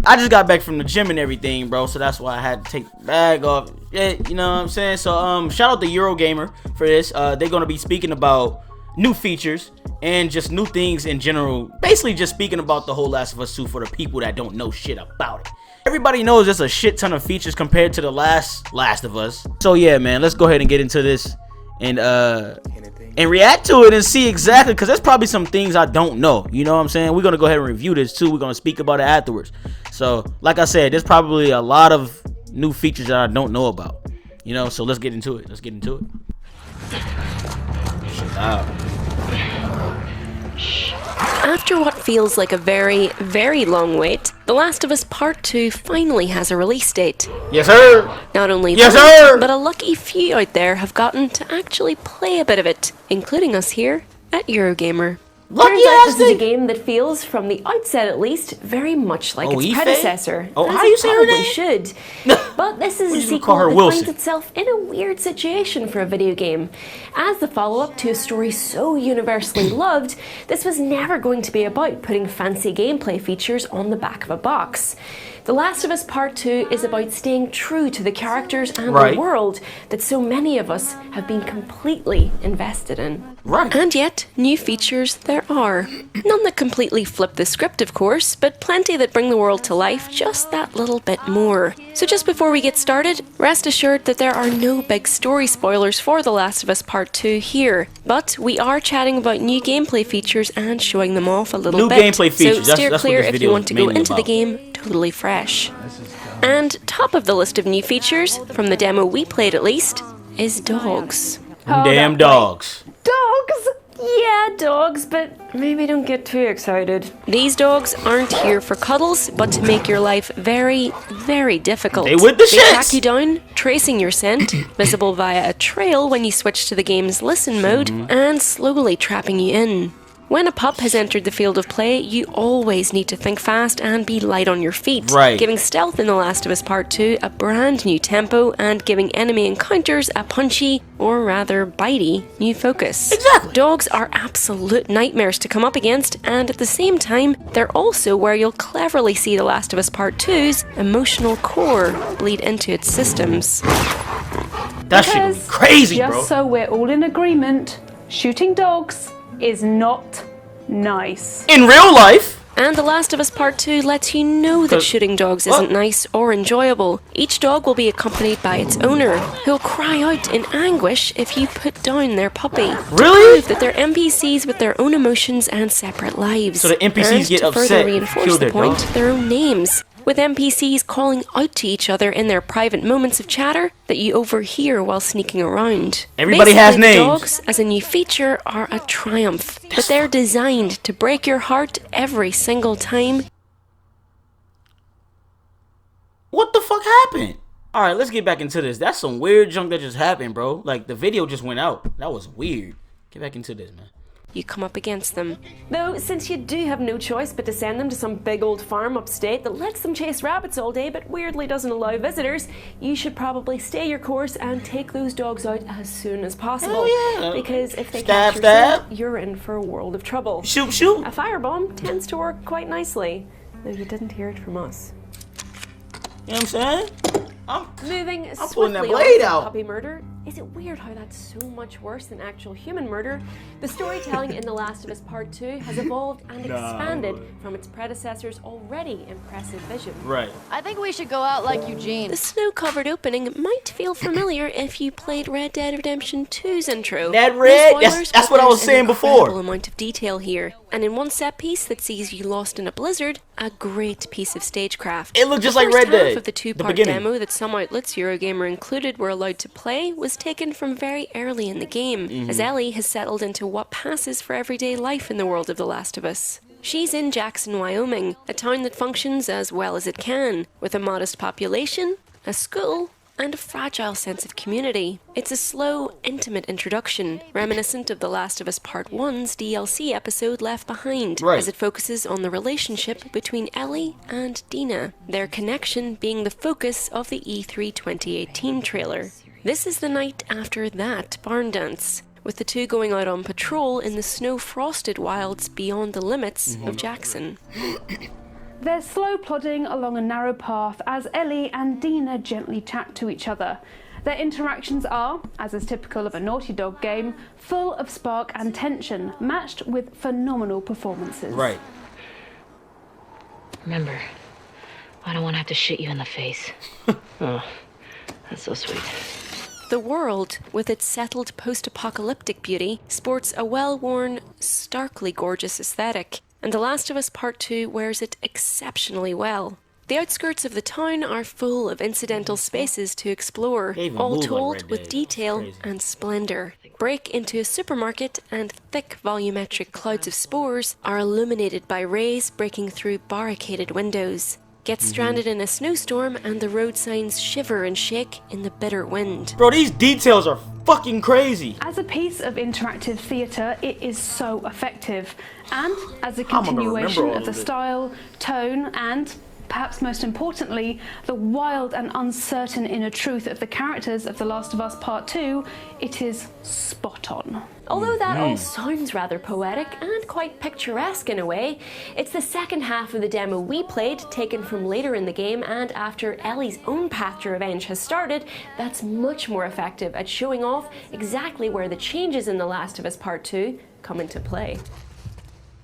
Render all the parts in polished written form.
I just got back from the gym and everything, bro, so that's why I had to take the bag off. Yeah, you know what I'm saying? So shout out to Eurogamer for this. They're gonna be speaking about new features and just new things in general. Basically just speaking about the whole Last of Us 2 for the people that don't know shit about it. Everybody knows there's a shit ton of features compared to the last of Us. So yeah, man, let's go ahead and get into this and react to it and see exactly, because there's probably some things I don't know. You know what I'm saying? We're gonna go ahead and review this too. We're gonna speak about it afterwards. So like I said, there's probably a lot of new features that I don't know about. You know, so let's get into it. Shit out. After what feels like a very, very long wait, The Last of Us Part 2 finally has a release date. Yes, sir! Not only yes, that, sir! but a lucky few out there have gotten to actually play a bit of it, including us here at Eurogamer. Turns out this is a game that feels, from the outset at least, very much like its predecessor. Oh, how do you say her name? Should. But this is a sequel that finds itself in a weird situation for a video game. As the follow-up to a story so universally loved, this was never going to be about putting fancy gameplay features on the back of a box. The Last of Us Part 2 is about staying true to the characters and the world that so many of us have been completely invested in. And yet, new features there are. None that completely flip the script, of course, but plenty that bring the world to life just that little bit more. So just before we get started, rest assured that there are no big story spoilers for The Last of Us Part 2 here, but we are chatting about new gameplay features and showing them off a little bit. New gameplay features. So steer clear if you want to go into the game totally fresh. And top of the list of new features, from the demo we played at least, is dogs. Damn dogs. Dogs? Yeah, dogs, but maybe don't get too excited. These dogs aren't here for cuddles, but to make your life very, very difficult. They with the shits! They track you down, tracing your scent, visible via a trail when you switch to the game's listen mode, and slowly trapping you in. When a pup has entered the field of play, you always need to think fast and be light on your feet, giving stealth in The Last of Us Part 2 a brand new tempo and giving enemy encounters a punchy, or rather bitey, new focus. Exactly. Dogs are absolute nightmares to come up against, and at the same time, they're also where you'll cleverly see The Last of Us Part 2's emotional core bleed into its systems. That shit was crazy, bro. Just so we're all in agreement, shooting dogs is not nice. In real life. And The Last of Us Part 2 lets you know that shooting dogs isn't nice or enjoyable. Each dog will be accompanied by its owner, who'll cry out in anguish if you put down their puppy. Really? To prove that they're NPCs with their own emotions and separate lives. So the NPCs get upset, further reinforce the point, dog. their own names. With NPCs calling out to each other in their private moments of chatter that you overhear while sneaking around. Everybody has names. Dogs, as a new feature, are a triumph, but they're designed to break your heart every single time. What the fuck happened? Alright, let's get back into this. That's some weird junk that just happened, bro. Like, the video just went out. That was weird. Get back into this, man. You come up against them. Though, since you do have no choice but to send them to some big old farm upstate that lets them chase rabbits all day but weirdly doesn't allow visitors, you should probably stay your course and take those dogs out as soon as possible. Yeah. Because if they catch your scent, you're in for a world of trouble. Shoot, shoot. A firebomb tends to work quite nicely, though you didn't hear it from us. You know what I'm saying? I'm pulling that blade out. Puppy murder. Is it weird how that's so much worse than actual human murder? The storytelling in The Last of Us Part 2 has evolved and expanded from its predecessor's already impressive vision. Right. I think we should go out like Eugene. The snow-covered opening might feel familiar if you played Red Dead Redemption 2's intro. That red? That's what I was saying before. Incredible amount of detail here. And in one set piece that sees you lost in a blizzard, a great piece of stagecraft. It looked just like Red Dead. Half of the two-part demo that some outlets, Eurogamer included, were allowed to play was taken from very early in the game, as Ellie has settled into what passes for everyday life in the world of The Last of Us. She's in Jackson, Wyoming, a town that functions as well as it can, with a modest population, a school, and a fragile sense of community. It's a slow, intimate introduction, reminiscent of The Last of Us Part 1's DLC episode Left Behind, as it focuses on the relationship between Ellie and Dina, their connection being the focus of the E3 2018 trailer. This is the night after that barn dance, with the two going out on patrol in the snow-frosted wilds beyond the limits of Jackson. They're slow plodding along a narrow path as Ellie and Dina gently chat to each other. Their interactions are, as is typical of a Naughty Dog game, full of spark and tension, matched with phenomenal performances. Right. Remember, I don't want to have to shit you in the face. Oh, that's so sweet. The world, with its settled post-apocalyptic beauty, sports a well-worn, starkly gorgeous aesthetic, and The Last of Us Part 2 wears it exceptionally well. The outskirts of the town are full of incidental spaces to explore, all told with detail and splendor. Break into a supermarket and thick volumetric clouds of spores are illuminated by rays breaking through barricaded windows. Get stranded in a snowstorm and the road signs shiver and shake in the bitter wind. Bro, these details are fucking crazy. As a piece of interactive theatre, it is so effective. And as a continuation of the style, tone, and perhaps most importantly, the wild and uncertain inner truth of the characters of The Last of Us Part 2, it is spot on. Although that all sounds rather poetic and quite picturesque in a way, it's the second half of the demo we played, taken from later in the game and after Ellie's own path to revenge has started, that's much more effective at showing off exactly where the changes in The Last of Us Part 2 come into play.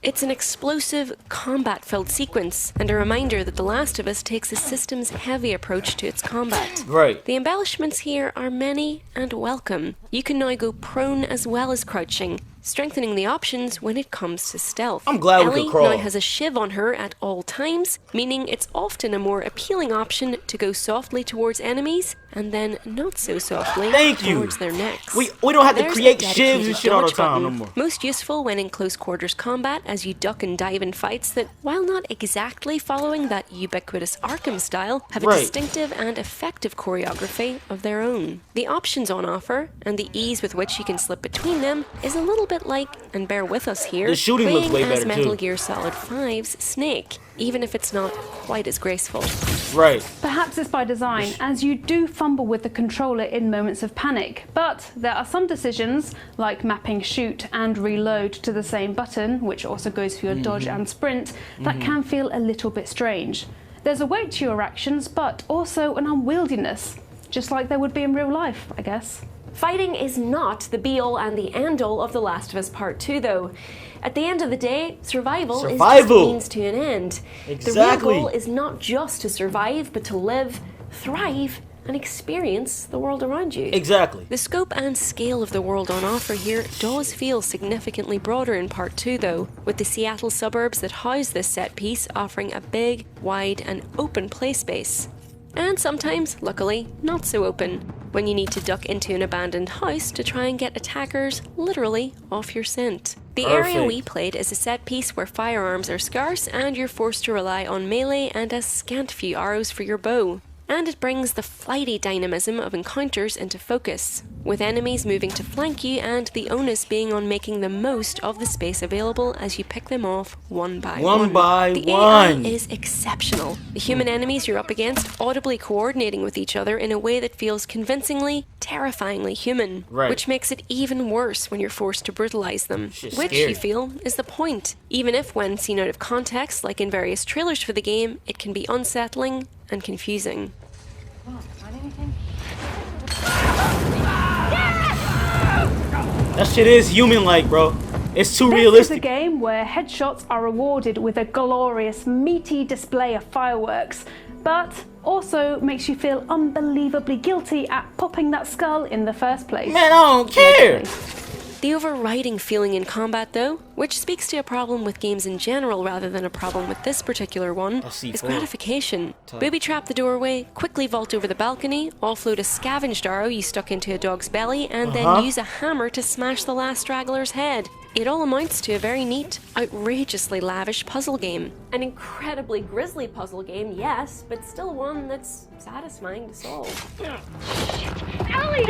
It's an explosive, combat-filled sequence, and a reminder that The Last of Us takes a systems-heavy approach to its combat. Right. The embellishments here are many and welcome. You can now go prone as well as crouching, strengthening the options when it comes to stealth. I'm glad we Ellie could crawl. now has a shiv on her at all times, meaning it's often a more appealing option to go softly towards enemies and then not so softly towards their necks. We don't have to There's create a shivs and shit all the dodge time button, no more. most useful when in close quarters combat as you duck and dive in fights that, while not exactly following that ubiquitous Arkham style, have a distinctive and effective choreography of their own. The options on offer, and the ease with which you can slip between them, is a little bit like, and bear with us here, the shooting looks way better Metal too. Gear Solid 5's Snake, even if it's not quite as graceful. Right. Perhaps it's by design, as you do fumble with the controller in moments of panic, but there are some decisions, like mapping shoot and reload to the same button, which also goes for your dodge and sprint, that can feel a little bit strange. There's a weight to your actions, but also an unwieldiness, just like there would be in real life, I guess. Fighting is not the be-all and the end-all of The Last of Us Part 2, though. At the end of the day, survival is just a means to an end. Exactly. The real goal is not just to survive, but to live, thrive, and experience the world around you. Exactly. The scope and scale of the world on offer here does feel significantly broader in Part 2, though, with the Seattle suburbs that house this set piece offering a big, wide, and open play space. And sometimes, luckily, not so open, when you need to duck into an abandoned house to try and get attackers literally off your scent. The area we played is a set piece where firearms are scarce and you're forced to rely on melee and a scant few arrows for your bow. And it brings the flighty dynamism of encounters into focus, with enemies moving to flank you and the onus being on making the most of the space available as you pick them off one by one. The AI is exceptional. The human enemies you're up against audibly coordinating with each other in a way that feels convincingly, terrifyingly human, which makes it even worse when you're forced to brutalize them, which you feel is the point, even if when seen out of context, like in various trailers for the game, it can be unsettling and confusing. That shit is human-like, bro. It's too realistic. This is a game where headshots are rewarded with a glorious, meaty display of fireworks, but also makes you feel unbelievably guilty at popping that skull in the first place. Man, I don't care. The overriding feeling in combat, though, which speaks to a problem with games in general rather than a problem with this particular one, is gratification. Booby-trap the doorway, quickly vault over the balcony, offload a scavenged arrow you stuck into a dog's belly, and then use a hammer to smash the last straggler's head. It all amounts to a very neat, outrageously lavish puzzle game. An incredibly grisly puzzle game, yes, but still one that's satisfying to solve. Ellie!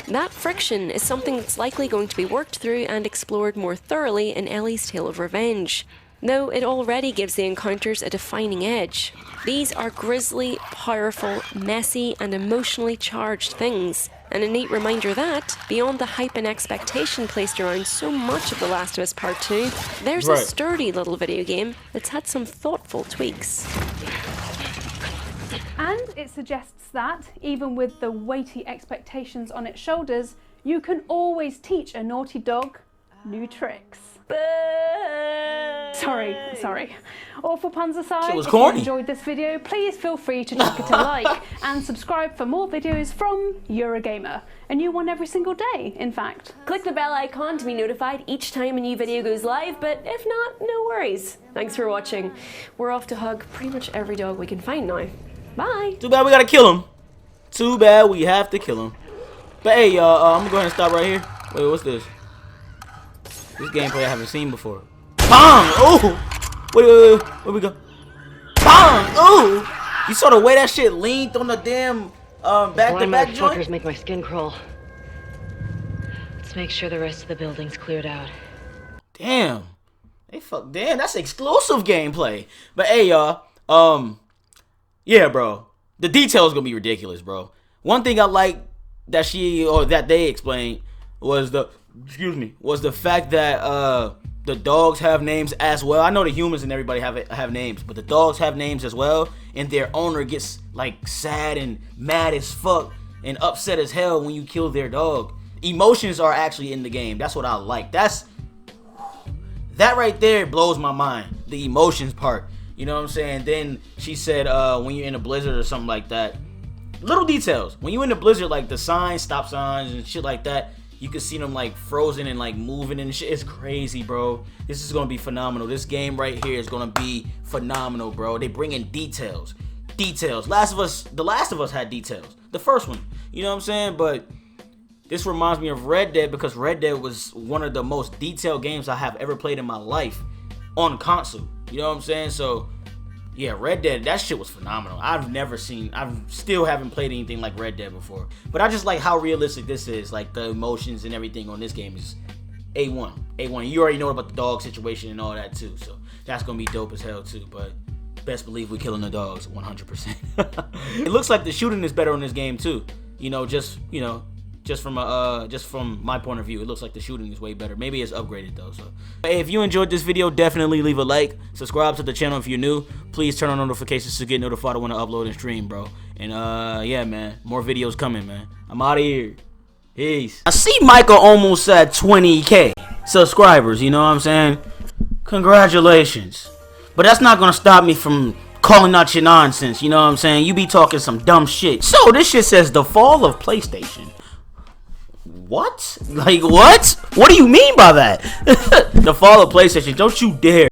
That friction is something that's likely going to be worked through and explored more thoroughly in Ellie's Tale of Revenge, though it already gives the encounters a defining edge. These are grisly, powerful, messy, and emotionally charged things, And a neat reminder that, beyond the hype and expectation placed around so much of The Last of Us Part 2, there's a sturdy little video game that's had some thoughtful tweaks. And it suggests that, even with the weighty expectations on its shoulders, you can always teach a naughty dog new tricks. Sorry. Awful puns aside, if you enjoyed this video, please feel free to chuck it a like and subscribe for more videos from Eurogamer. A new one every single day, in fact. Click the bell icon to be notified each time a new video goes live, but if not, no worries. Thanks for watching. We're off to hug pretty much every dog we can find now. Bye. Too bad we gotta kill him. Too bad we have to kill him. But hey, y'all, I'm gonna go ahead and stop right here. Wait, what's this? This gameplay I haven't seen before. Bang! Oh! Wait. Where we go? Bang! Oh! You saw the way that shit leaned on the damn back-to-back joint? Fuckers make my skin crawl. Let's make sure the rest of the building's cleared out. Damn. Damn, that's exclusive gameplay. But hey, y'all, yeah, bro. The details gonna be ridiculous, bro. One thing I like that they explained was the fact that the dogs have names as well. I know the humans and everybody have names, but the dogs have names as well, and their owner gets like sad and mad as fuck and upset as hell when you kill their dog. Emotions are actually in the game. That's what I like. That right there blows my mind. The emotions part. You know what I'm saying? Then she said when you're in a blizzard or something like that. Little details. When you're in a blizzard, like the signs, stop signs and shit like that, you can see them like frozen and like moving and shit. It's crazy, bro. This is gonna be phenomenal. This game right here is gonna be phenomenal, bro. They bring in details. The Last of Us had details. The first one, you know what I'm saying? But this reminds me of Red Dead because Red Dead was one of the most detailed games I have ever played in my life on console. You know what I'm saying? So yeah, Red Dead, that shit was phenomenal. I still haven't played anything like Red Dead before. But I just like how realistic this is. Like the emotions and everything on this game is A1. You already know about the dog situation and all that too. So that's going to be dope as hell too. But best believe we're killing the dogs 100%. It looks like the shooting is better on this game too. Just from my point of view, it looks like the shooting is way better. Maybe it's upgraded though. So hey, if you enjoyed this video, definitely leave a like, subscribe to the channel if you're new, please turn on notifications to get notified when I upload and stream, bro. And yeah, man, more videos coming, man. I'm out of here. Peace. I see Michael almost at 20K subscribers, you know what I'm saying? Congratulations. But that's not gonna stop me from calling out your nonsense, you know what I'm saying? You be talking some dumb shit. So this shit says the fall of PlayStation. What? Like what? What do you mean by that? The fall of PlayStation. Don't you dare.